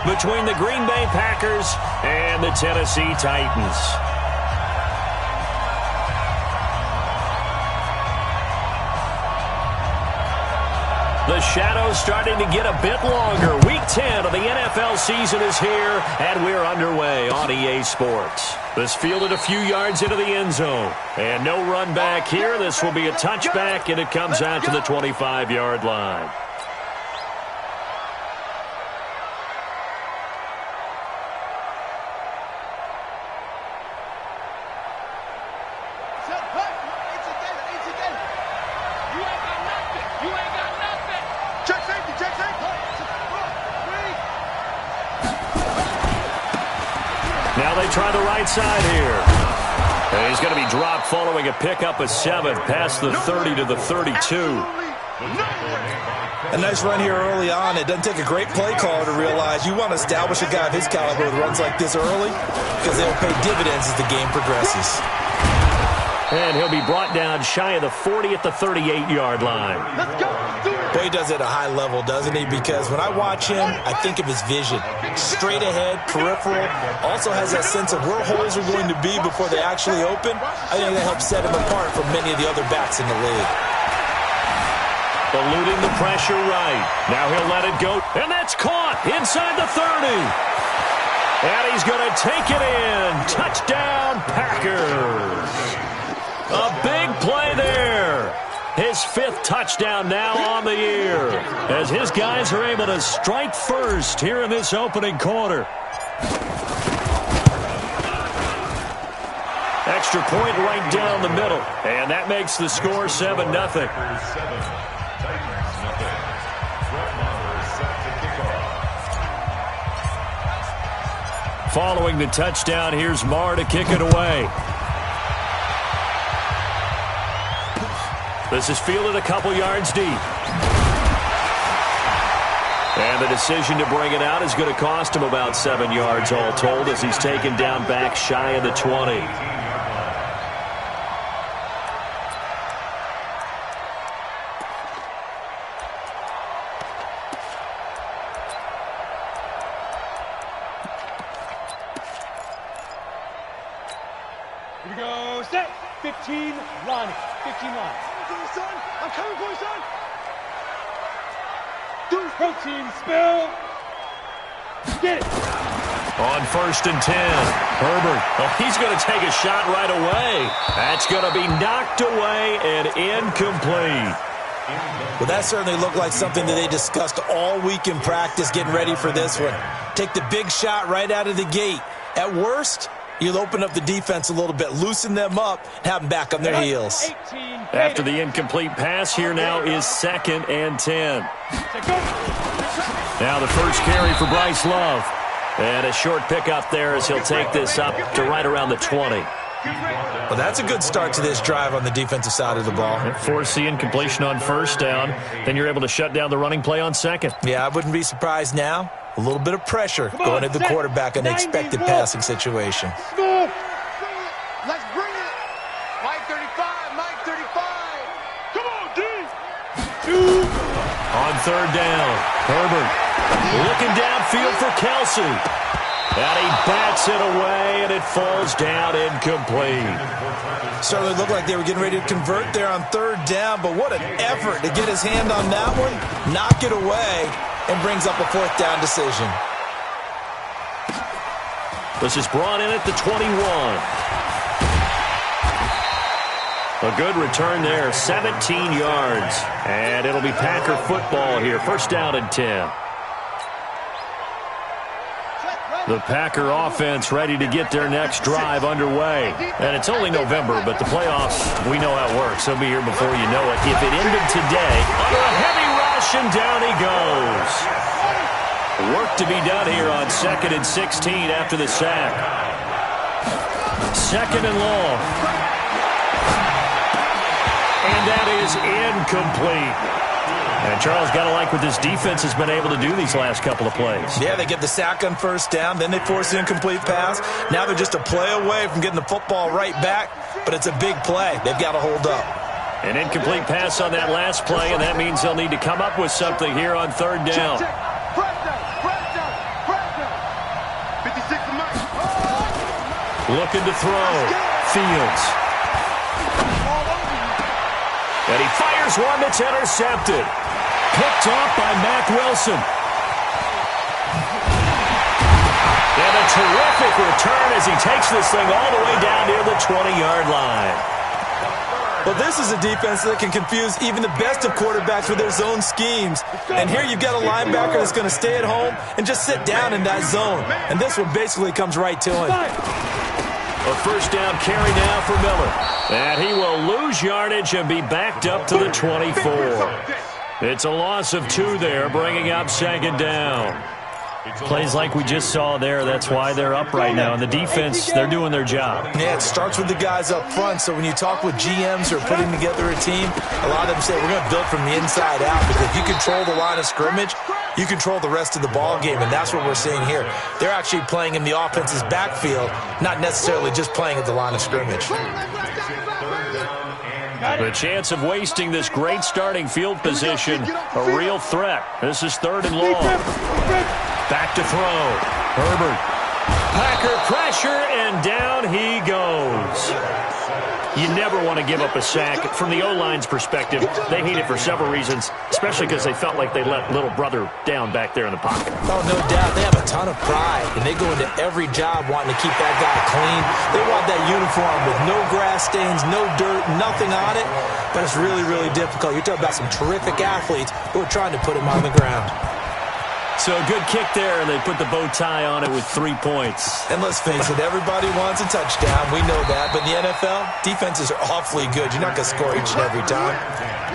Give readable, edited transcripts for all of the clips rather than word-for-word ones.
between the Green Bay Packers and the Tennessee Titans. The shadow's starting to get a bit longer. Week 10 of the NFL season is here, and we're underway on EA Sports. This fielded a few yards into the end zone. And no run back here. This will be a touchback, and it comes out to the 25-yard line. Now they try the right side here. And he's going to be dropped following a pickup of 7 past the 30 to the 32. A nice run here early on. It doesn't take a great play caller to realize you want to establish a guy of his caliber with runs like this early because they'll pay dividends as the game progresses. And he'll be brought down shy of the 40 at the 38-yard line. Let's go. Boy, he does it at a high level, doesn't he? Because when I watch him, I think of his vision. Straight ahead, peripheral, also has that sense of where holes are going to be before they actually open. I think that helps set him apart from many of the other backs in the league. Eluding the pressure right. Now he'll let it go. And that's caught inside the 30. And he's going to take it in. Touchdown, Packers. A big play there. His 5th touchdown now on the year as his guys are able to strike first here in this opening quarter. Extra point right down the middle, and that makes the score 7-0. Following the touchdown, here's Marr to kick it away. This is fielded a couple yards deep. And the decision to bring it out is going to cost him about 7 yards all told as he's taken down back shy of the 20. Here we go, set, 15, run, 15 line. I'm coming for you, son. Do protein spill. Get it. On 1st and 10, Herbert. Oh, he's going to take a shot right away. That's going to be knocked away and incomplete. Well, that certainly looked like something that they discussed all week in practice getting ready for this one. Take the big shot right out of the gate. At worst, you'll open up the defense a little bit, loosen them up, and have them back on their heels. After the incomplete pass, here now is 2nd and 10. Now the first carry for Bryce Love. And a short pickup there as he'll take this up to right around the 20. Well, that's a good start to this drive on the defensive side of the ball. Force the incompletion on 1st down. Then you're able to shut down the running play on 2nd. Yeah, I wouldn't be surprised now. A little bit of pressure going at the quarterback in an expected passing situation. Let's bring it. Mike 35, Mike 35. Come on, D. On 3rd down, Herbert looking downfield for Kelsey. And he bats it away, and it falls down incomplete. Certainly looked like they were getting ready to convert there on 3rd down, but what an effort to get his hand on that one, knock it away, and brings up a 4th down decision. This is brought in at the 21. A good return there, 17 yards. And it'll be Packer football here, 1st down and 10. The Packer offense ready to get their next drive underway. And it's only November, but the playoffs, we know how it works. They'll be here before you know it. If it ended today, under a heavy rush, and down he goes. Work to be done here on 2nd and 16 after the sack. 2nd and long. And that is incomplete. And Charles, got to like what this defense has been able to do these last couple of plays. Yeah, they get the sack on 1st down, then they force the incomplete pass. Now they're just a play away from getting the football right back, but it's a big play. They've got to hold up. An incomplete pass on that last play, and that means they'll need to come up with something here on 3rd down. Looking to throw. Fields. And he fires one that's intercepted. Picked off by Mack Wilson. And a terrific return as he takes this thing all the way down near the 20-yard line. Well, this is a defense that can confuse even the best of quarterbacks with their zone schemes. And here you've got a linebacker that's going to stay at home and just sit down in that zone. And this one basically comes right to him. A first down carry now for Miller. And he will lose yardage and be backed up to the 24. It's a loss of 2 there, bringing up second down. Plays like we just saw there, that's why they're up right now. And the defense, they're doing their job. Yeah, it starts with the guys up front. So when you talk with GMs who are putting together a team, a lot of them say we're going to build from the inside out, because if you control the line of scrimmage, you control the rest of the ball game, and that's what we're seeing here. They're actually playing in the offense's backfield, not necessarily just playing at the line of scrimmage. The chance of wasting this great starting field position, a real threat. This is 3rd and long. Back to throw. Herbert. Packer pressure, and down he goes. You never want to give up a sack. From the O-line's perspective, they hate it for several reasons, especially because they felt like they let little brother down back there in the pocket. Oh, no doubt. They have a ton of pride, and they go into every job wanting to keep that guy clean. They want that uniform with no grass stains, no dirt, nothing on it, but it's really, really difficult. You're talking about some terrific athletes who are trying to put him on the ground. So a good kick there, and they put the bow tie on it with 3 points. And let's face it, everybody wants a touchdown. We know that. But in the NFL, defenses are awfully good. You're not going to score each and every time.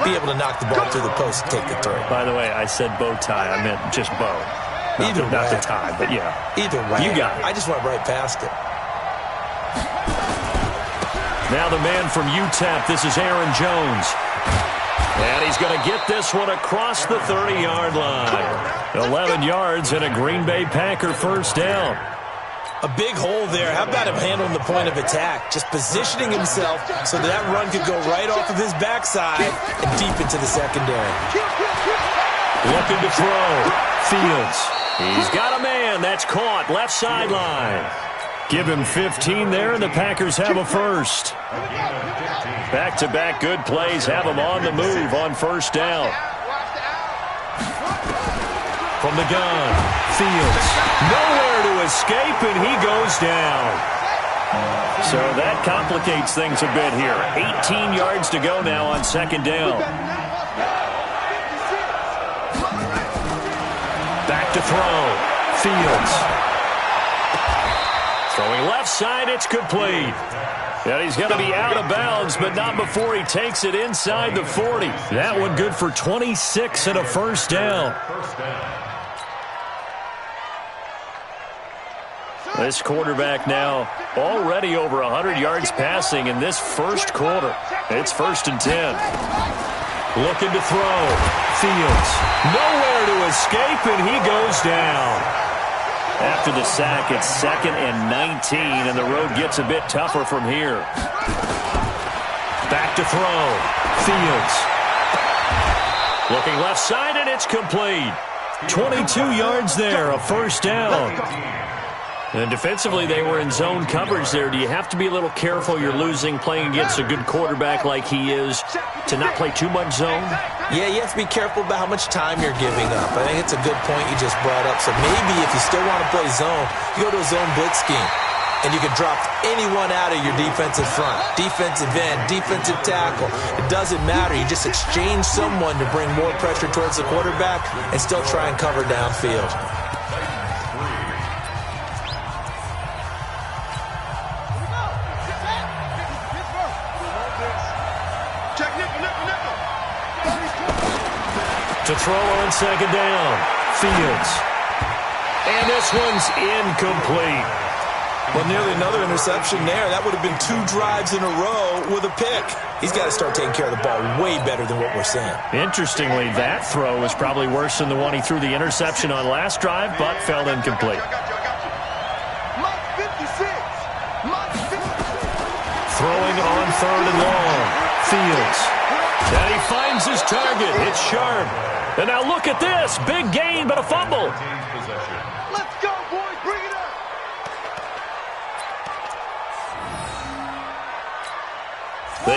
Be able to knock the ball through the post and take the turn. By the way, I said bow tie. I meant just bow. Not the tie, but yeah. Either way. You got it. I just went right past it. Now the man from UTEP, this is Aaron Jones. And he's going to get this one across the 30-yard line. 11 yards and a Green Bay Packer first down. A big hole there. How about him handling the point of attack? Just positioning himself so that run could go right off of his backside and deep into the secondary. Looking to throw. Fields. He's got a man. That's caught. Left sideline. Give him 15 there, and the Packers have a first. Back-to-back good plays have them on the move on first down. From the gun, Fields. Nowhere to escape, and he goes down. So that complicates things a bit here. 18 yards to go now on second down. Back to throw. Fields. Throwing left side, it's complete. And he's going to be out of bounds, but not before he takes it inside the 40. That one good for 26 and a first down. This quarterback now already over 100 yards passing in this first quarter. It's 1st and 10. Looking to throw. Fields. Nowhere to escape, and he goes down. After the sack, it's 2nd and 19, and the road gets a bit tougher from here. Back to throw. Fields. Looking left side, and it's complete. 22 yards there, a first down. And defensively, they were in zone coverage there. Do you have to be a little careful? You're losing, playing against a good quarterback like he is, to not play too much zone? Yeah, you have to be careful about how much time you're giving up. I think it's a good point you just brought up. So maybe if you still want to play zone, you go to a zone blitz scheme. And you can drop anyone out of your defensive front. Defensive end, defensive tackle. It doesn't matter. You just exchange someone to bring more pressure towards the quarterback and still try and cover downfield. To throw on second down. Fields. And this one's incomplete. Well, nearly another interception there. That would have been 2 drives in a row with a pick. He's got to start taking care of the ball way better than what we're seeing. Interestingly, that throw was probably worse than the one he threw the interception on last drive, but fell incomplete. Throwing on 3rd and long. Fields. And he finds his target. It's sharp. And now look at this. Big gain, but a fumble. Let's go, boys. Bring it up.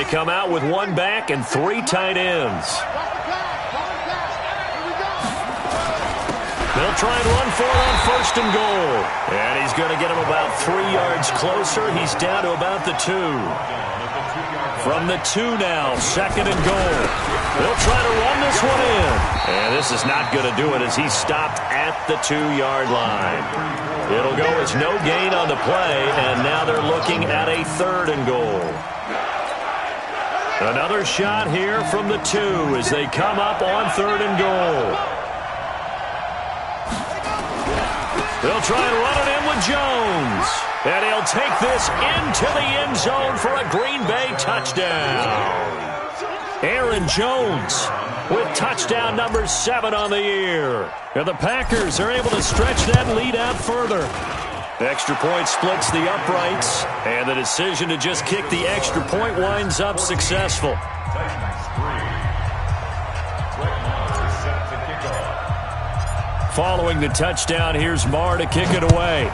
They come out with one back and 3 tight ends. They'll try and run for it on 1st and goal. And he's going to get him about 3 yards closer. He's down to about the 2. From the 2 now, 2nd and goal. They'll try to run this one in. And this is not going to do it as he's stopped at the 2-yard line. It'll go as no gain on the play, and now they're looking at a 3rd and goal. Another shot here from the 2 as they come up on 3rd and goal. They'll try and run it in with Jones. And he'll take this into the end zone for a Green Bay touchdown. Aaron Jones with touchdown number 7 on the year. And the Packers are able to stretch that lead out further. The extra point splits the uprights, and the decision to just kick the extra point winds up successful. Following the touchdown, here's Marr to kick it away.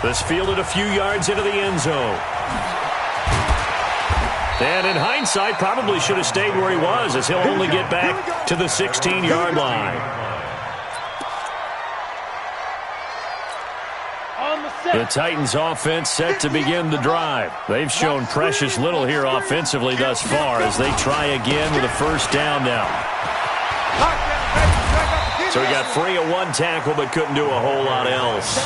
This fielded a few yards into the end zone. And in hindsight, probably should have stayed where he was, as he'll only get back to the 16-yard line. The Titans offense set to begin the drive. They've shown precious little here offensively thus far as they try again with a 1st down now. So he got free of 1 tackle but couldn't do a whole lot else.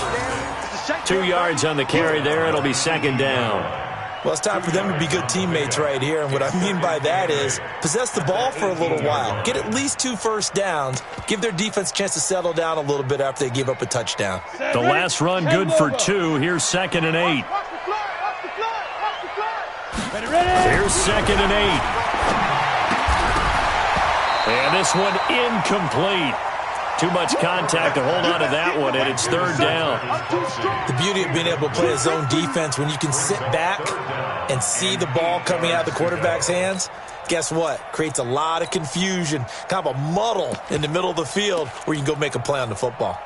2 yards on the carry there. It'll be 2nd down. Well, it's time for them to be good teammates right here. And what I mean by that is possess the ball for a little while. Get at least 2 first downs. Give their defense a chance to settle down a little bit after they give up a touchdown. The last run good for 2. Here's 2nd and 8. Here's 2nd and 8. And this one incomplete. Too much contact to hold on to that one, and it's 3rd down. The beauty of being able to play a zone defense when you can sit back and see the ball coming out of the quarterback's hands, guess what? Creates a lot of confusion, kind of a muddle in the middle of the field where you can go make a play on the football.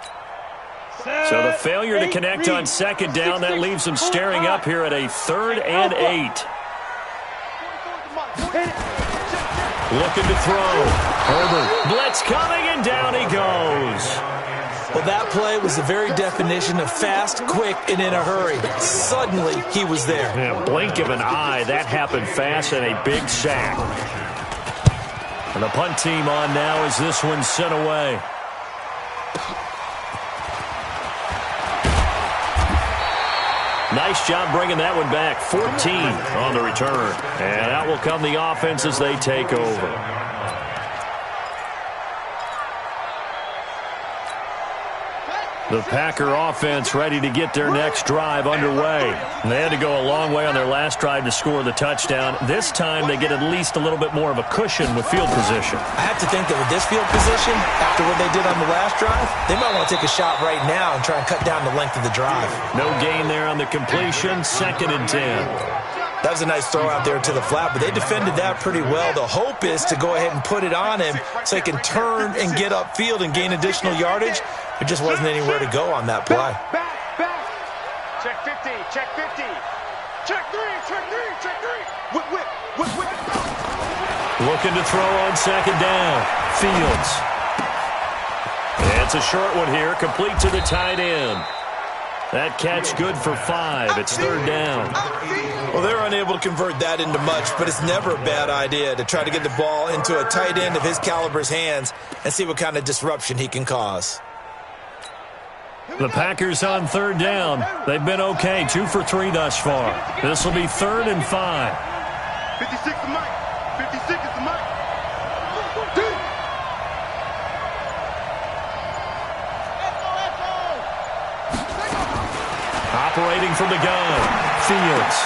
So the failure to connect on 2nd down, that leaves them staring up here at a 3rd and 8. Looking to throw. Herbert. Blitz coming, and down he goes. Well, that play was the very definition of fast, quick, and in a hurry. Suddenly, he was there. Yeah, blink of an eye. That happened fast, and a big sack. And the punt team on now as this one's sent away. Nice job bringing that one back. 14 on the return. And out will come the offense as they take over. The Packer offense ready to get their next drive underway. They had to go a long way on their last drive to score the touchdown. This time they get at least a little bit more of a cushion with field position. I have to think that with this field position, after what they did on the last drive, they might want to take a shot right now and try and cut down the length of the drive. No gain there on the completion. 2nd and 10. That was a nice throw out there to the flat, but they defended that pretty well. The hope is to go ahead and put it on him so he can turn and get upfield and gain additional yardage. There just wasn't anywhere to go on that play. Back. Check 50, check 50. Check 3, check 3, check 3. Whip. Looking to throw on 2nd down. Fields. It's a short one here, complete to the tight end. That catch good for 5. It's 3rd down. Well, they're unable to convert that into much, but it's never a bad idea to try to get the ball into a tight end of his caliber's hands and see what kind of disruption he can cause. The Packers on 3rd down. They've been okay, 2 for 3 thus far. This will be 3rd and 5. 56 is Mike. 56 is Mike. Operating from the gun. Fields.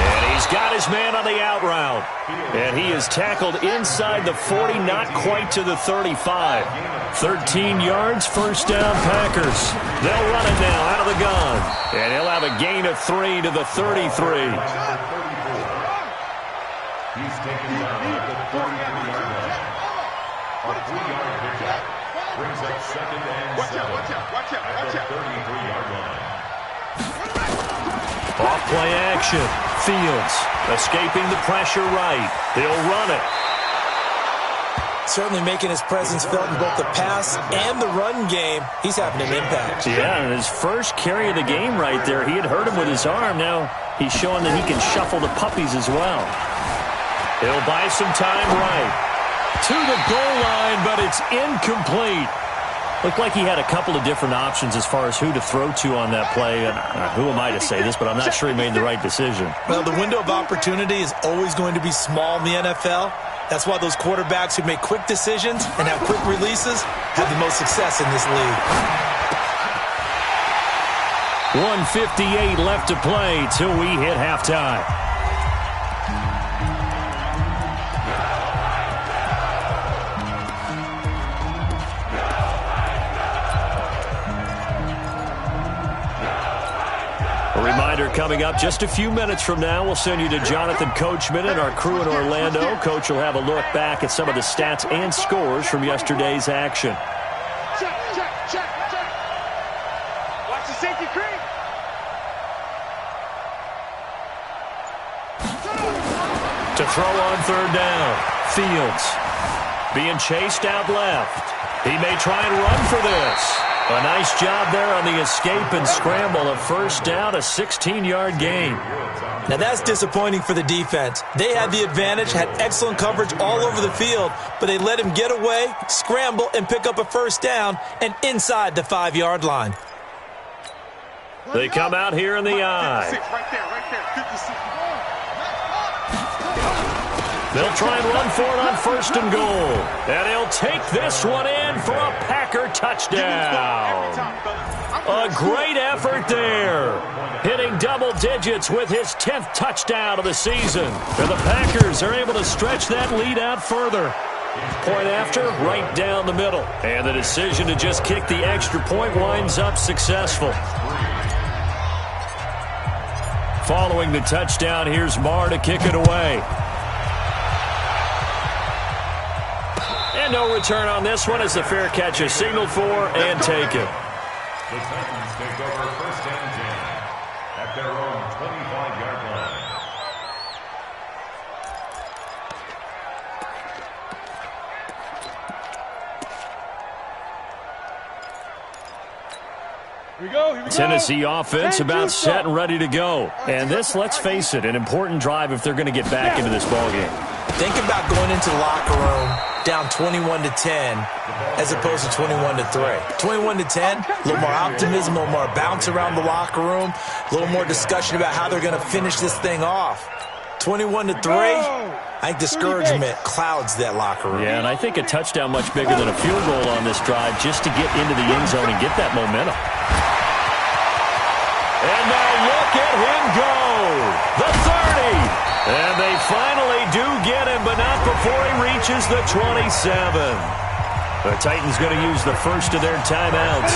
And he's got his man on the out route. And he is tackled inside the 40, not quite to the 35. 13 yards, 1st down Packers. They'll run it now out of the gun. And he'll have a gain of 3 to the 33. He's taken down at the 33-yard line. A 3-yard pickup brings up 2nd and 7 at the 33-yard line. Off play action. Fields escaping the pressure right. He'll run it. Certainly making his presence felt in both the pass and the run game. He's having an impact. Yeah, and his first carry of the game right there, he had hurt him with his arm. Now he's showing that he can shuffle the puppies as well. He'll buy some time right. To the goal line, but it's incomplete. Looked like he had a couple of different options as far as who to throw to on that play. And who am I to say this, but I'm not sure he made the right decision. Well, the window of opportunity is always going to be small in the NFL. That's why those quarterbacks who make quick decisions and have quick releases have the most success in this league. 1:58 left to play till we hit halftime. A reminder coming up just a few minutes from now, we'll send you to Jonathan Coachman and our crew in Orlando. Coach will have a look back at some of the stats and scores from yesterday's action. Check, check, check, check. Watch the safety creep. To throw on third down. Fields being chased out left. He may try and run for this. A nice job there on the escape and scramble. A first down, a 16-yard gain. Now that's disappointing for the defense. They had the advantage, had excellent coverage all over the field, but they let him get away, scramble, and pick up a first down and inside the 5-yard line. They come out here in the eye. Right there, right there. Good to see. They'll try and run for it on first and goal. And he'll take this one in for a Packer touchdown. A great effort there. Hitting double digits with his 10th touchdown of the season. And the Packers are able to stretch that lead out further. Point after, right down the middle. And the decision to just kick the extra point winds up successful. Following the touchdown, here's Marr to kick it away. And no return on this one as the fair catch is signaled for and taken. The Titans take over first and 10 at their own 25-yard line. Here we go, here we go. Tennessee offense about set and ready to go. And this, let's face it, an important drive if they're going to get back into this ballgame. Think about going into the locker room down 21-10 as opposed to 21-3. 21-10, a little more optimism, a little more bounce around the locker room, a little more discussion about how they're going to finish this thing off. 21-3, I think discouragement clouds that locker room. Yeah, and I think a touchdown much bigger than a field goal on this drive just to get into the end zone and get that momentum. And now look at him go. The 30. And they finally do get him, but not before he reaches the 27. The Titans going to use the first of their timeouts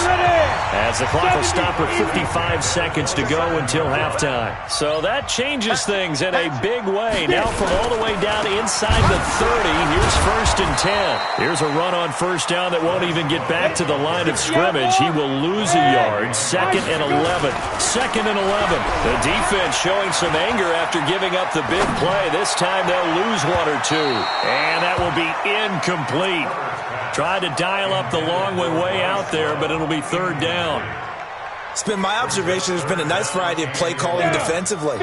as the clock will stop with 55 seconds to go until halftime. So that changes things in a big way. Now from all the way down inside the 30, here's first and 10. Here's a run on first down that won't even get back to the line of scrimmage. He will lose a yard. Second and 11. Second and 11. The defense showing some anger after giving up the big play. This time they'll lose one or two. And that will be incomplete. Tried to dial up the long way out there, but it'll be third down. It's been my observation there's been a nice variety of play calling defensively.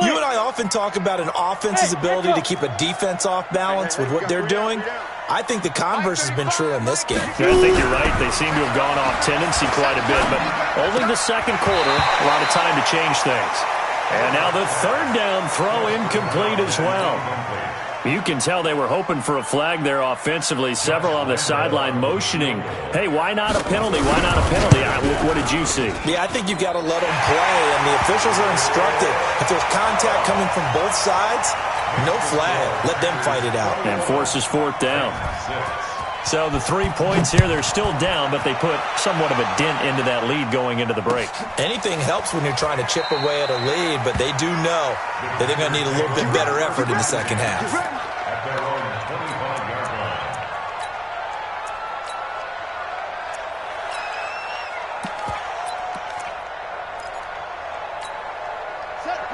You and I often talk about an offense's ability to keep a defense off balance with what they're doing. I think the converse has been true in this game. Yeah, I think you're right. They seem to have gone off tendency quite a bit, but only the second quarter, a lot of time to change things. And now the third down throw incomplete as well. You can tell they were hoping for a flag there offensively. Several on the sideline motioning, hey, why not a penalty? Why not a penalty? What did you see? Yeah, I think you've got to let them play, and the officials are instructed. If there's contact coming from both sides, no flag. Let them fight it out. And forces fourth down. So the 3 points here, they're still down, but they put somewhat of a dent into that lead going into the break. Anything helps when you're trying to chip away at a lead, but they do know that they're going to need a little bit better effort in the second half. At their own 25-yard line.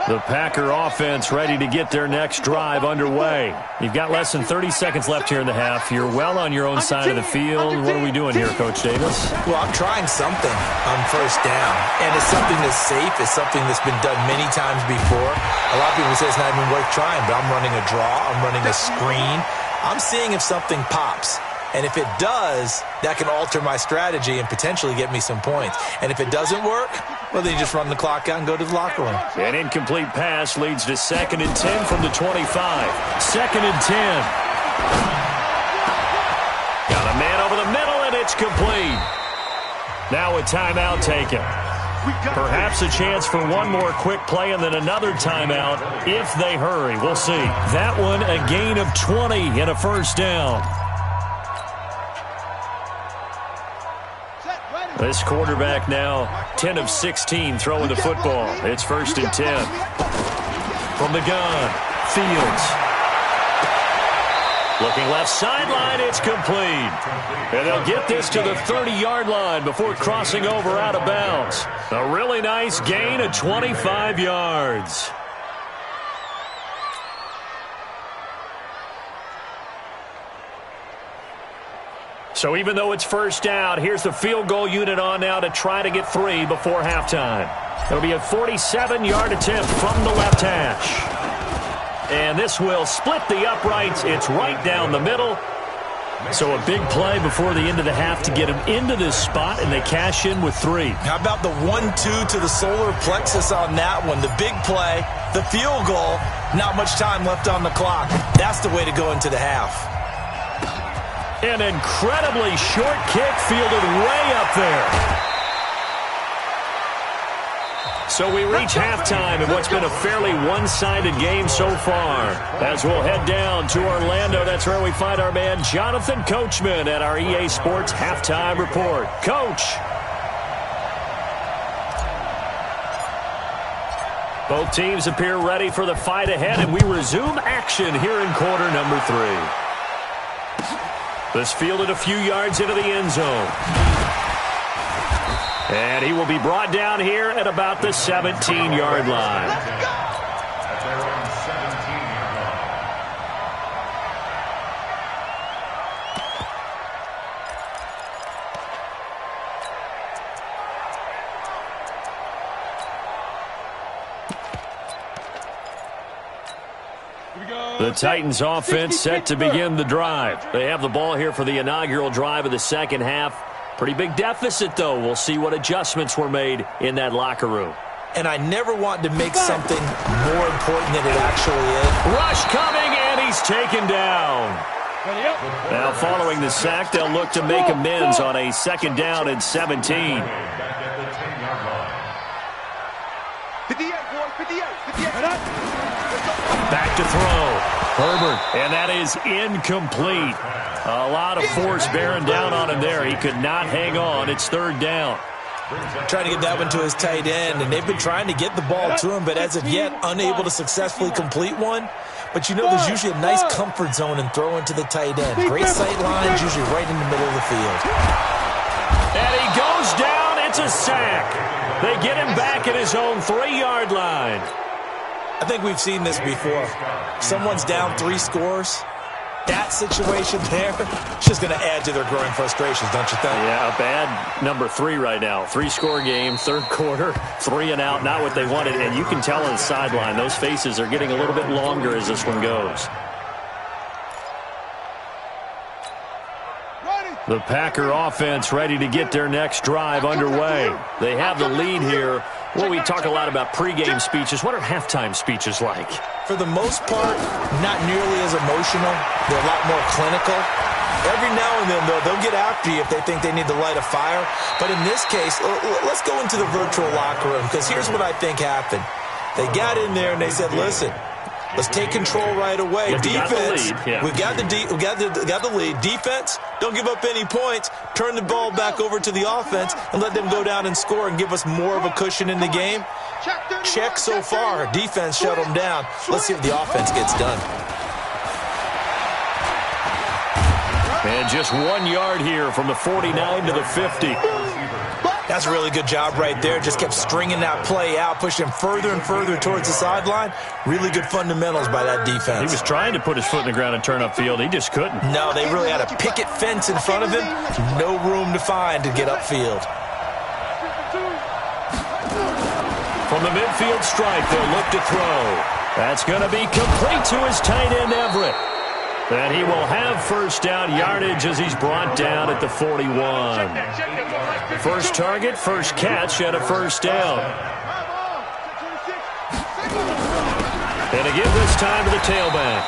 The Packer offense ready to get their next drive underway. You've got less than 30 seconds left here in the half. You're well on your own side of the field. What are we doing here, Coach Davis? Well, I'm trying something on first down, and it's something that's safe. It's something that's been done many times before. A lot of people say it's not even worth trying, but I'm running a draw. I'm running a screen. I'm seeing if something pops. And if it does, that can alter my strategy and potentially get me some points. And if it doesn't work, well, then you just run the clock out and go to the locker room. An incomplete pass leads to 2nd and 10 from the 25. 2nd and 10. Got a man over the middle, and it's complete. Now a timeout taken. Perhaps a chance for one more quick play and then another timeout if they hurry. We'll see. That one, a gain of 20 and a first down. This quarterback now 10 of 16 throwing the football. It's 1st and 10. From the gun, Fields. Looking left sideline, it's complete. And they'll get this to the 30-yard line before crossing over out of bounds. A really nice gain of 25 yards. So even though it's first down, here's the field goal unit on now to try to get 3 before halftime. It'll be a 47-yard attempt from the left hash. And this will split the uprights. It's right down the middle. So a big play before the end of the half to get them into this spot, and they cash in with 3. How about the 1-2 to the solar plexus on that one? The big play, the field goal, not much time left on the clock. That's the way to go into the half. An incredibly short kick fielded way up there. So we reach halftime in what's been a fairly one-sided game so far. As we'll head down to Orlando, that's where we find our man Jonathan Coachman at our EA Sports Halftime Report. Coach. Both teams appear ready for the fight ahead, and we resume action here in quarter number 3. This fielded a few yards into the end zone. And he will be brought down here at about the 17-yard line. The Titans offense set to begin the drive. They have the ball here for the inaugural drive of the second half. Pretty big deficit, though. We'll see what adjustments were made in that locker room. And I never want to make something more important than it actually is. Rush coming, and he's taken down. Now, following the sack, they'll look to make amends on a 2nd down and 17. 58, boy, 58. Back to throw. Herbert, and that is incomplete. A lot of force bearing down on him there. He could not hang on. It's 3rd down. Trying to get that one to his tight end, and they've been trying to get the ball to him, but as of yet, unable to successfully complete one. But you know there's usually a nice comfort zone in throwing to the tight end. Great sight lines, usually right in the middle of the field. And he goes down. It's a sack. They get him back at his own 3-yard line. I think we've seen this before. Someone's down 3 scores. That situation there, it's just going to add to their growing frustrations, don't you think? Yeah, a bad number 3 right now. 3-score game, 3rd quarter, 3 and out, not what they wanted. And you can tell on the sideline, those faces are getting a little bit longer as this one goes. The Packer offense ready to get their next drive underway. They have the lead here. Well, we talk a lot about pregame speeches. What are halftime speeches like? For the most part, not nearly as emotional. They're a lot more clinical. Every now and then, though, they'll get after you if they think they need to light a fire. But in this case, let's go into the virtual locker room, because here's what I think happened. They got in there and they said, listen, let's take control right away. Yeah, defense, we got the lead. Defense, don't give up any points. Turn the ball back over to the offense and let them go down and score and give us more of a cushion in the game. Check so far. Defense shut them down. Let's see if the offense gets done. And just 1 yard here from the 49 to the 50. That's a really good job right there. Just kept stringing that play out, pushing him further and further towards the sideline. Really good fundamentals by that defense. He was trying to put his foot in the ground and turn upfield. He just couldn't. No, they really had a picket fence in front of him. No room to find to get upfield. From the midfield stripe, they'll look to throw. That's going to be complete to his tight end, Everett. And he will have first down yardage as he's brought down at the 41. First target, first catch, and a first down. And again this time to the tailback.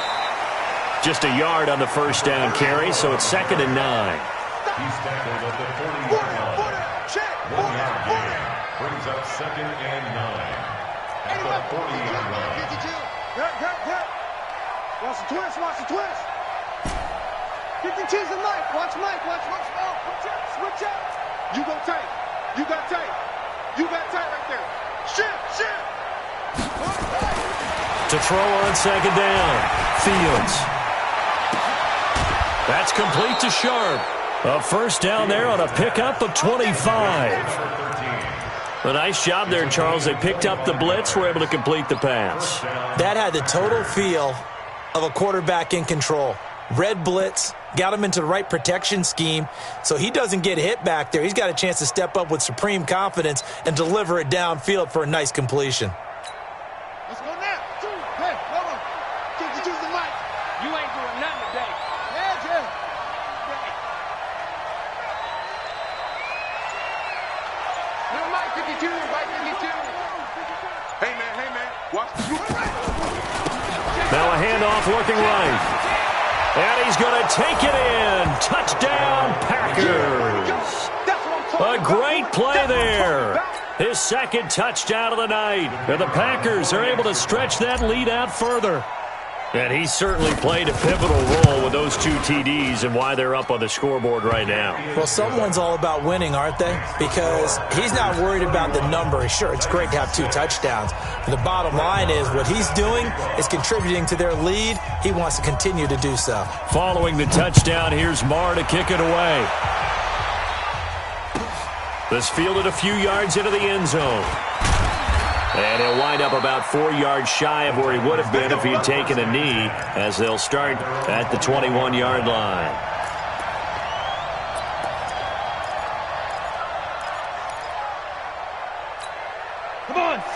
Just a yard on the first down carry, so it's 2nd and 9. He's tackled at the 40-yard line. 1 yard gain. Brings up 2nd and 9. At the 40-yard line. Watch the twist, watch the twist. 52's the Mike. Watch Mike, watch. Oh, switch out. You go tight. You got tight. You got tight right there. Shift. To throw on 2nd down. Fields. That's complete to Sharp. A first down there on a pickup of 25. A nice job there, Charles. They picked up the blitz, were able to complete the pass. That had the total feel of a quarterback in control. Red blitz, got him into the right protection scheme, so he doesn't get hit back there. He's got a chance to step up with supreme confidence and deliver it downfield for a nice completion. Let's go now. Hey, hold on. 52's the Mike. You ain't doing nothing today. Yeah. Little Mike 52, Mike 52. Hey, man. Watch. Now a handoff looking right. And he's going to take it in. Touchdown, Packers. A great play there. His 2nd touchdown of the night. And the Packers are able to stretch that lead out further. And he certainly played a pivotal role with those 2 TDs and why they're up on the scoreboard right now. Well, someone's all about winning, aren't they? Because he's not worried about the number. Sure, it's great to have 2 touchdowns. But the bottom line is what he's doing is contributing to their lead. He wants to continue to do so. Following the touchdown, here's Marr to kick it away. This fielded a few yards into the end zone. And he'll wind up about 4 yards shy of where he would have been if he had taken a knee, as they'll start at the 21-yard line.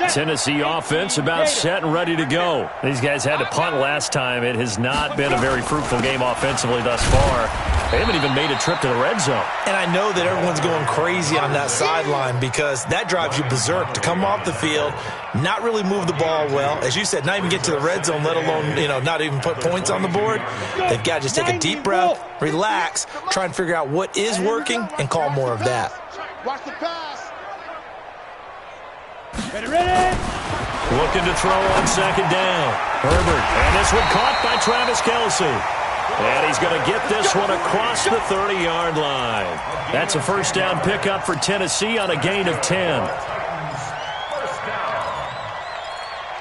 Tennessee offense about set and ready to go. These guys had to punt last time. It has not been a very fruitful game offensively thus far. They haven't even made a trip to the red zone. And I know that everyone's going crazy on that sideline because that drives you berserk to come off the field, not really move the ball well. As you said, not even get to the red zone, let alone, not even put points on the board. They've got to just take a deep breath, relax, try and figure out what is working, and call more of that. Watch the pass. Ready. Looking to throw on 2nd down. Herbert. And this one caught by Travis Kelce. And he's going to get this one across the 30-yard line. That's a first down pickup for Tennessee on a gain of 10.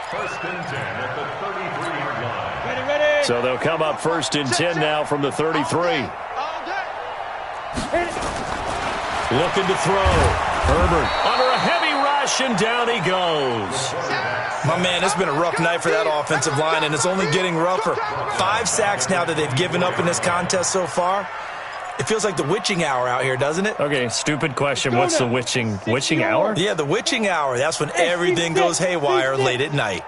First and 10 at the 33-yard line. Ready. So they'll come up 1st and 10 now from the 33. Looking to throw. Herbert under a heavy rush, and down he goes. My man, it's been a rough night for that offensive line, and it's only getting rougher. 5 sacks now that they've given up in this contest so far. It feels like the witching hour out here, doesn't it? Okay, stupid question. What's the witching hour? Yeah, the witching hour. That's when everything goes haywire late at night.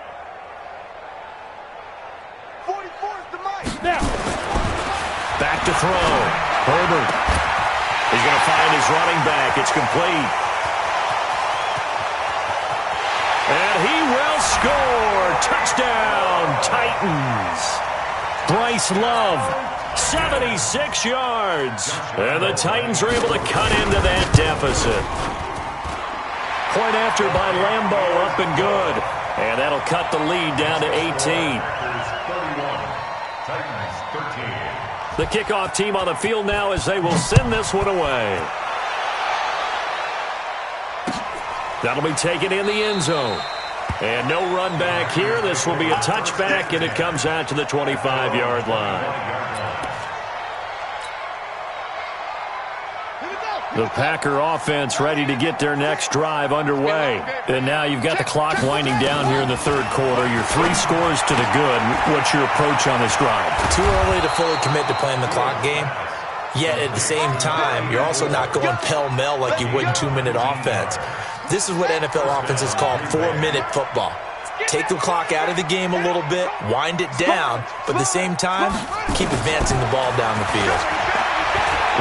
44's the Mike. Back to throw. Herbert. He's going to find his running back. It's complete. And he will score. Touchdown, Titans. Bryce Love, 76 yards. And the Titans are able to cut into that deficit. Point after by Lambeau, up and good. And that'll cut the lead down to 18. 31, Titans 13. The kickoff team on the field now as they will send this one away. That'll be taken in the end zone. And no run back here. This will be a touchback, and it comes out to the 25-yard line. Here we go. The Packer offense ready to get their next drive underway. And now you've got the clock winding down here in the third quarter. You're 3 scores to the good. What's your approach on this drive? Too early to fully commit to playing the clock game. Yet at the same time, you're also not going pell-mell like you would in 2-minute offense. This is what NFL offenses call 4-minute football. Take the clock out of the game a little bit, wind it down, but at the same time, keep advancing the ball down the field.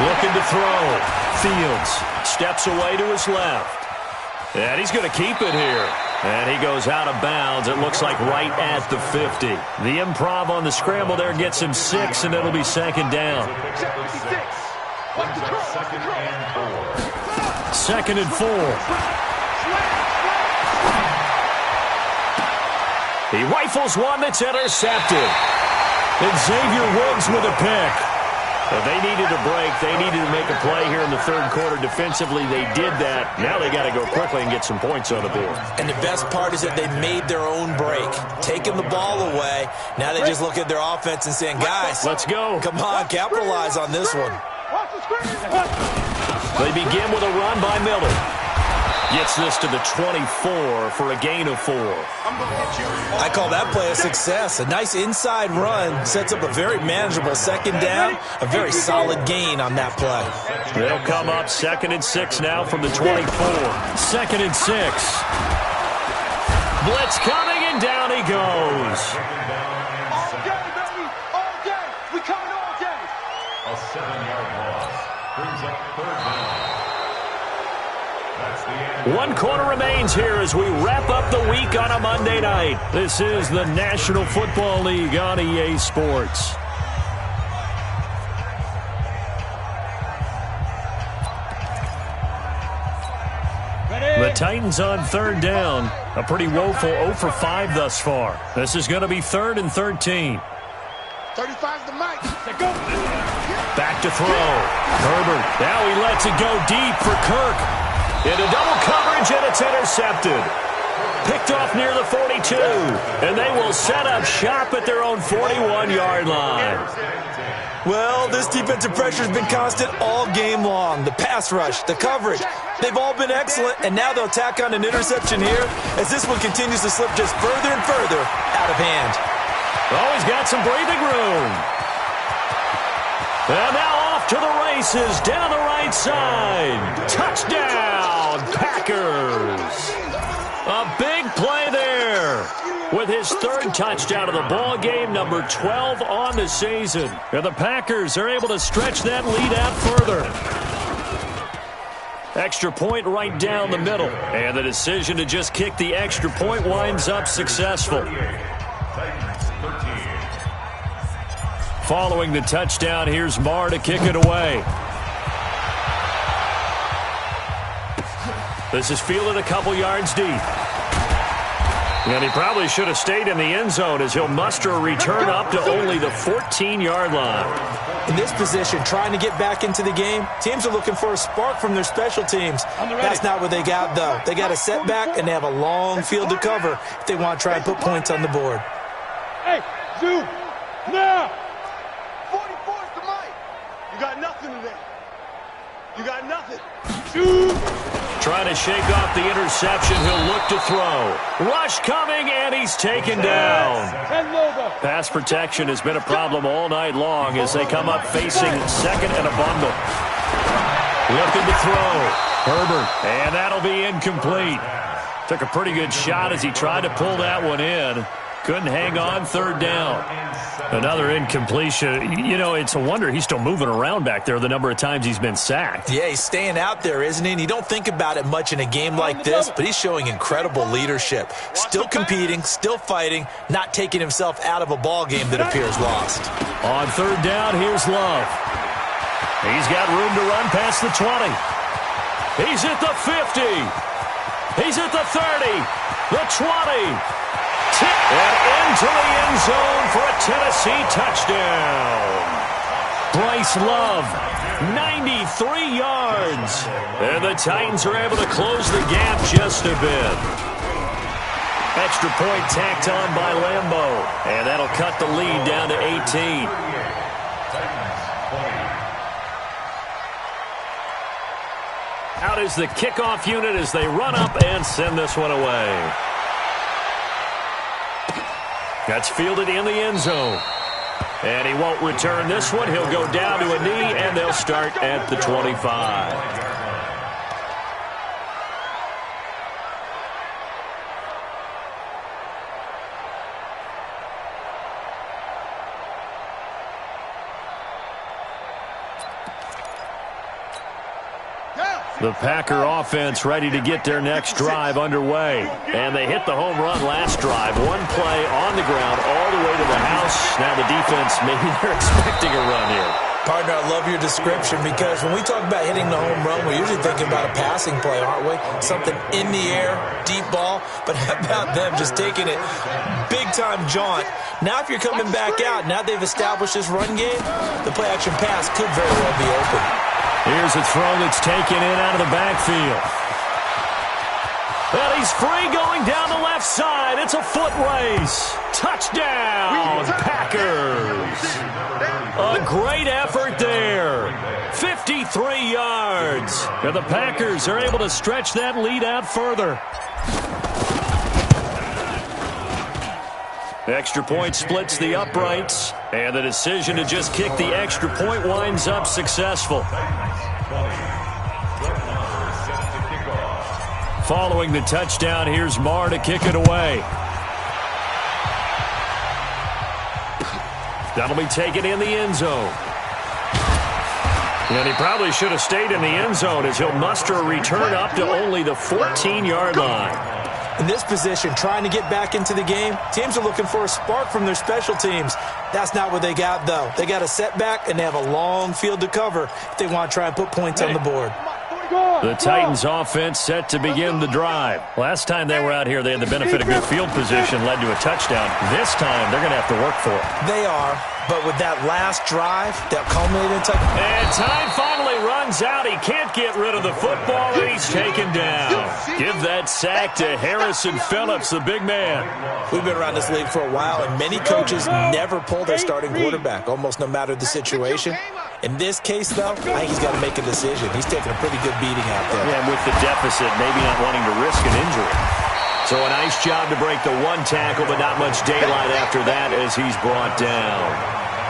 Looking to throw. Fields steps away to his left. And he's going to keep it here. And he goes out of bounds. It looks like right at the 50. The improv on the scramble there gets him 6, and it'll be second down. Second and 4. He rifles one that's intercepted. And Xavier Woods with a pick. Well, they needed a break. They needed to make a play here in the third quarter. Defensively, they did that. Now they got to go quickly and get some points on the board. And the best part is that they made their own break. Taking the ball away. Now they just look at their offense and saying, guys, let's go. Come on, capitalize on this one. They begin with a run by Miller. Gets this to the 24 for a gain of 4. I call that play a success. A nice inside run sets up a very manageable second down. A very solid gain on that play. They'll come up 2nd and 6 now from the 24. 2nd and 6. Blitz coming, and down he goes. All day, baby. All day. We coming all day. A 7-yard loss brings up third down. 1 quarter remains here as we wrap up the week on a Monday night. This is the National Football League on EA Sports. The Titans on third down. A pretty woeful 0 for 5 thus far. This is going to be 3rd and 13. 35's the mic. Back to throw. Herbert. Now he lets it go deep for Kirk. Into double coverage, and it's intercepted. Picked off near the 42. And they will set up shop at their own 41-yard line. Well, this defensive pressure has been constant all game long. The pass rush, the coverage, they've all been excellent, and now they'll tack on an interception here as this one continues to slip just further and further out of hand. Oh, he's got some breathing room. And now off to the races down the right side. Touchdown, Packers. A big play there with his 3rd touchdown of the ball game, number 12 on the season. And the Packers are able to stretch that lead out further. Extra point right down the middle. And the decision to just kick the extra point winds up successful. Following the touchdown, here's Marr to kick it away. This is fielded a couple yards deep. And he probably should have stayed in the end zone as he'll muster a return up to only the 14-yard line. In this position, trying to get back into the game, teams are looking for a spark from their special teams. That's not what they got, though. They got a setback, and they have a long field to cover if they want to try and put points on the board. Hey, Zoom, now! 44's the mic. You got nothing today. You got nothing. Zoom! Trying to shake off the interception. He'll look to throw. Rush coming, and he's taken down. Pass protection has been a problem all night long as they come up facing 2nd and a bundle. Looking to throw. Herbert, and that'll be incomplete. Took a pretty good shot as he tried to pull that one in. Couldn't hang on, 3rd down. Another incompletion. You know, it's a wonder he's still moving around back there the number of times he's been sacked. Yeah, he's staying out there, isn't he? And you don't think about it much in a game like this, but he's showing incredible leadership. Still competing, still fighting, not taking himself out of a ball game that appears lost. On 3rd down, here's Love. He's got room to run past the 20. He's at the 50. He's at the 30. The 20. And into the end zone for a Tennessee touchdown. Bryce Love, 93 yards. And the Titans are able to close the gap just a bit. Extra point tacked on by Lambeau. And that'll cut the lead down to 18. Out is the kickoff unit as they run up and send this one away. That's fielded in the end zone. And he won't return this one. He'll go down to a knee, and they'll start at the 25. The Packer offense ready to get their next drive underway. And they hit the home run last drive. One play on the ground all the way to the house. Now the defense, maybe they're expecting a run here. Partner, I love your description because when we talk about hitting the home run, we're usually thinking about a passing play, aren't we? Something in the air, deep ball. But how about them just taking it big-time jaunt? Now if you're coming back out, now they've established this run game, the play-action pass could very well be open. Here's a throw that's taken in out of the backfield. And he's free going down the left side. It's a foot race. Touchdown, Packers. A great effort there. 53 yards. And the Packers are able to stretch that lead out further. Extra point splits the uprights, and the decision to just kick the extra point winds up successful. Following the touchdown, here's Marr to kick it away. That'll be taken in the end zone. And he probably should have stayed in the end zone as he'll muster a return up to only the 14-yard line. In this position, trying to get back into the game, teams are looking for a spark from their special teams. That's not what they got, though. They got a setback, and they have a long field to cover if they want to try and put points on the board. The Titans offense set to begin the drive. Last time they were out here, they had the benefit of good field position, led to a touchdown. This time, they're going to have to work for it. They are, but with that last drive, that culminated in touchdown. And time finally runs out. He can't get rid of the football, and he's taken down. Give that sack to Harrison Phillips, the big man. We've been around this league for a while, and many coaches never pull their starting quarterback, almost no matter the situation. In this case, though, I think he's got to make a decision. He's taking a pretty good beating out there. Yeah, and with the deficit, maybe not wanting to risk an injury. So a nice job to break the one tackle, but not much daylight after that as he's brought down.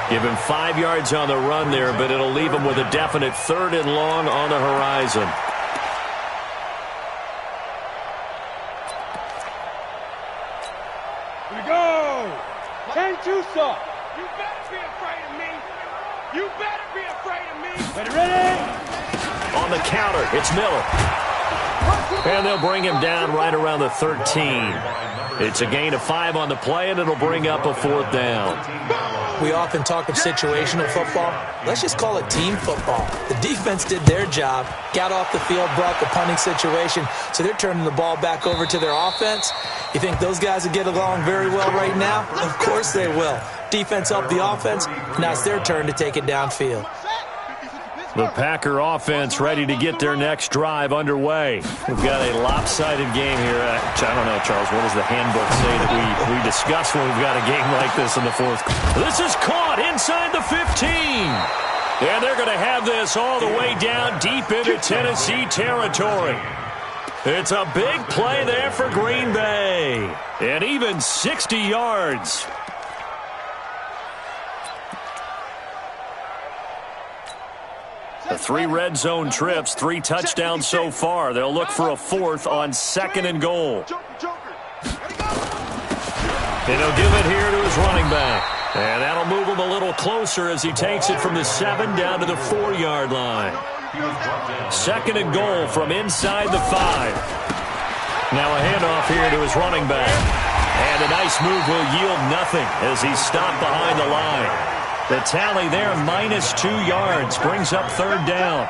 Give him 5 yards on the run there, but it'll leave him with a definite 3rd and long on the horizon. Here we go! Ain't you soft? You better be afraid of me! You better be afraid of me! Ready? On the counter, it's Miller. And they'll bring him down right around the 13. It's a gain of 5 on the play, and it'll bring up a 4th down. We often talk of situational football. Let's just call it team football. The defense did their job, got off the field, brought the punting situation, so they're turning the ball back over to their offense. You think those guys will get along very well right now? Of course they will. Defense helped the offense. Now it's their turn to take it downfield. The Packer offense ready to get their next drive underway. We've got a lopsided game here. I don't know, Charles, what does the handbook say that we discuss when we've got a game like this in the fourth? This is caught inside the 15. And they're going to have this all the way down deep into Tennessee territory. It's a big play there for Green Bay. And even 60 yards. The 3 red zone trips, 3 touchdowns so far. They'll look for a 4th on 2nd and goal. And he'll give it here to his running back. And that'll move him a little closer as he takes it from the 7 down to the 4-yard line. 2nd and goal from inside the 5. Now a handoff here to his running back. And a nice move will yield nothing as he's stopped behind the line. The tally there, -2 yards, brings up 3rd down.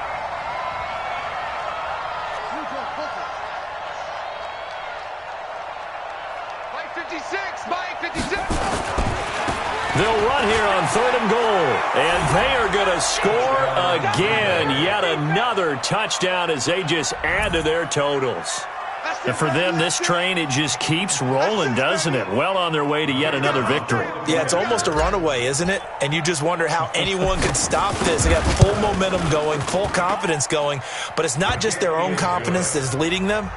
They'll run here on 3rd and goal, and they are going to score again. Yet another touchdown as they just add to their totals. And for them, this train, it just keeps rolling, doesn't it? Well on their way to yet another victory. Yeah, it's almost a runaway, isn't it? And you just wonder how anyone could stop this. They got full momentum going, full confidence going. But it's not just their own confidence that is leading them.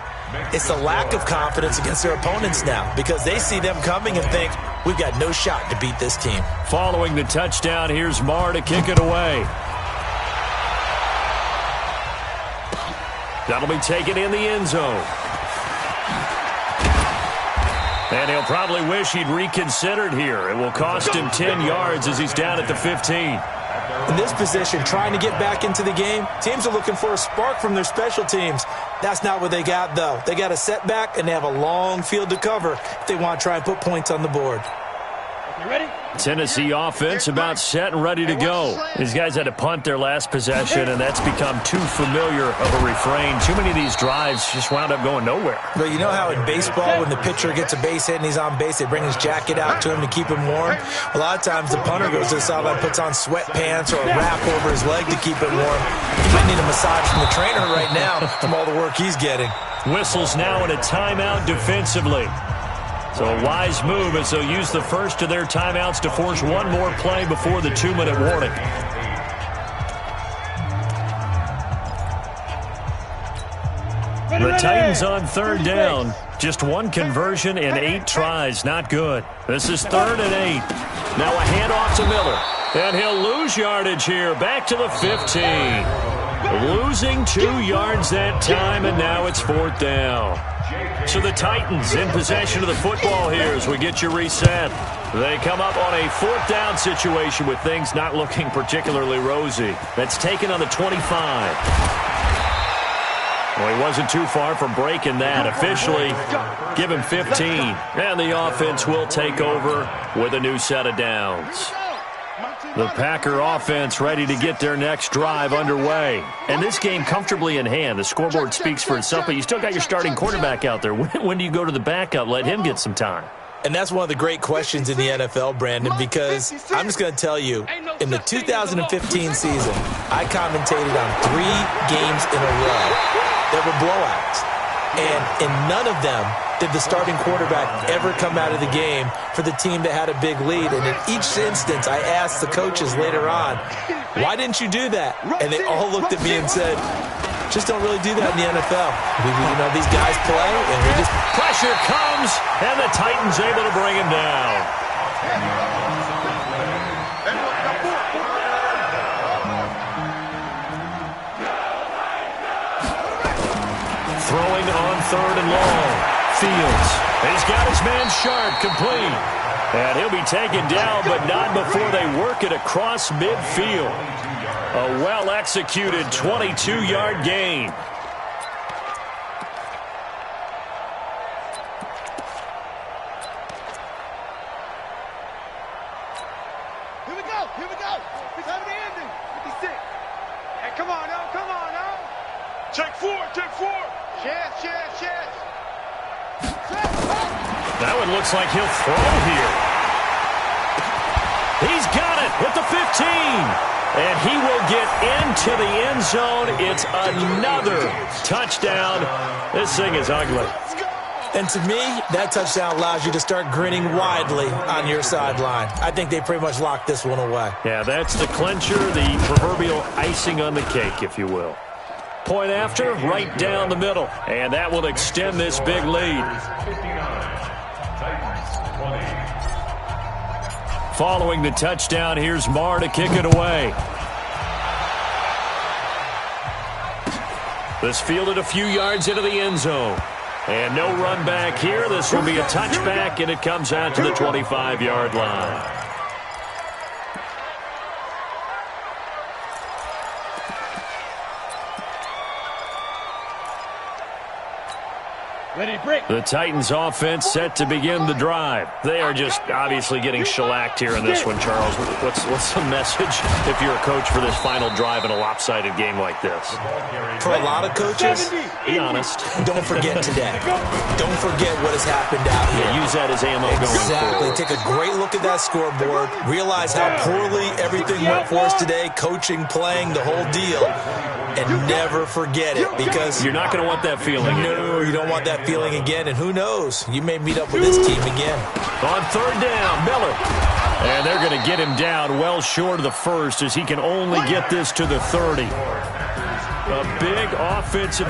It's the lack of confidence against their opponents now because they see them coming and think, we've got no shot to beat this team. Following the touchdown, here's Marr to kick it away. That'll be taken in the end zone. And he'll probably wish he'd reconsidered here. It will cost him 10 yards as he's down at the 15. In this position, trying to get back into the game, teams are looking for a spark from their special teams. That's not what they got, though. They got a setback, and they have a long field to cover if they want to try and put points on the board. You ready? Tennessee offense about set and ready to go. These guys had to punt their last possession, and that's become too familiar of a refrain. Too many of these drives just wound up going nowhere. But you know how in baseball, when the pitcher gets a base hit and he's on base, they bring his jacket out to him to keep him warm? A lot of times the punter goes to the sideline, puts on sweatpants or a wrap over his leg to keep it warm. He might need a massage from the trainer right now from all the work he's getting. Whistles now in a timeout defensively. So a wise move as they'll use the first of their timeouts to force one more play before the 2-minute warning. The Titans on third down. Just one conversion in 8 tries. Not good. This is 3rd and 8. Now a handoff to Miller. And he'll lose yardage here. Back to the 15. Losing 2 yards that time, and now it's 4th down. So the Titans in possession of the football here as we get you reset. They come up on a 4th down situation with things not looking particularly rosy. That's taken on the 25. Well, he wasn't too far from breaking that. Officially, give him 15. And the offense will take over with a new set of downs. The Packer offense ready to get their next drive underway. And this game comfortably in hand. The scoreboard speaks for itself, but you still got your starting quarterback out there. When do you go to the backup? Let him get some time. And that's one of the great questions in the NFL, Brandon, because I'm just going to tell you, in the 2015 season, I commentated on 3 games in a row that were blowouts. And in none of them did the starting quarterback ever come out of the game for the team that had a big lead. And in each instance, I asked the coaches later on, why didn't you do that? And they all looked at me and said, just don't really do that in the NFL. You know, these guys play, and we just... Pressure comes, and the Titans able to bring him down. Throwing on 3rd and long. Fields. He's got his man Sharp complete. And he'll be taken down, but not before they work it across midfield. A well-executed 22-yard gain. Here we go. Here we go. It's time of the ending. 56. Hey, come on now. Come on now. Check 4. Check 4. Chance. That one looks like he'll throw here. He's got it at the 15. And he will get into the end zone. It's another touchdown. This thing is ugly. And to me, that touchdown allows you to start grinning widely on your sideline. I think they pretty much locked this one away. Yeah, that's the clincher, the proverbial icing on the cake, if you will. Point after, right down the middle. And that will extend this big lead. Following the touchdown, here's Marr to kick it away. This fielded a few yards into the end zone. And no run back here. This will be a touchback, and it comes out to the 25-yard line. Ready, break. The Titans offense set to begin the drive. They are just obviously getting shellacked here in this one, Charles. What's the message if you're a coach for this final drive in a lopsided game like this? For a lot of coaches, Be honest. don't forget today. Don't forget what has happened out here. Yeah, use that as ammo going Exactly. forward. Take a great look at that scoreboard. Realize how poorly everything went for us today. Coaching, playing, the whole deal. and never forget it, because you're not going to want that feeling. No, you don't want that feeling again, and who knows? You may meet up with this team again. On third down, Miller. And they're going to get him down well short of the first, as he can only get this to the 30. A big offensive